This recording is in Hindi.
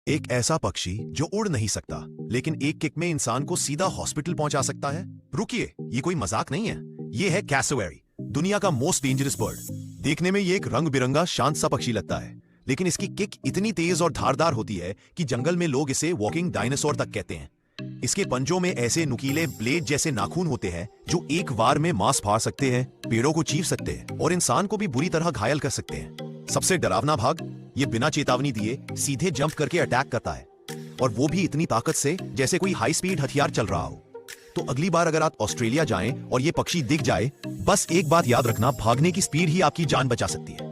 एक ऐसा पक्षी जो उड़ नहीं सकता लेकिन एक किक में इंसान को सीधा हॉस्पिटल पहुंचा सकता है। रुकिए, ये कोई मजाक नहीं है, ये है कैसोवेरी, दुनिया का मोस्ट डेंजरस बर्ड। देखने में ये एक रंग बिरंगा शांत सा पक्षी लगता है, लेकिन इसकी किक इतनी तेज और धारदार होती है कि जंगल में लोग इसे वॉकिंग डायनासोर तक कहते हैं। इसके पंजों में ऐसे नुकीले ब्लेड जैसे नाखून होते हैं जो एक बार में मांस फाड़ सकते हैं, पेड़ों को चीर सकते हैं और इंसान को भी बुरी तरह घायल कर सकते हैं। सबसे डरावना भाग, ये बिना चेतावनी दिए सीधे जंप करके अटैक करता है, और वो भी इतनी ताकत से जैसे कोई हाई स्पीड हथियार चल रहा हो। तो अगली बार अगर आप ऑस्ट्रेलिया जाएं और ये पक्षी दिख जाए, बस एक बात याद रखना, भागने की स्पीड ही आपकी जान बचा सकती है।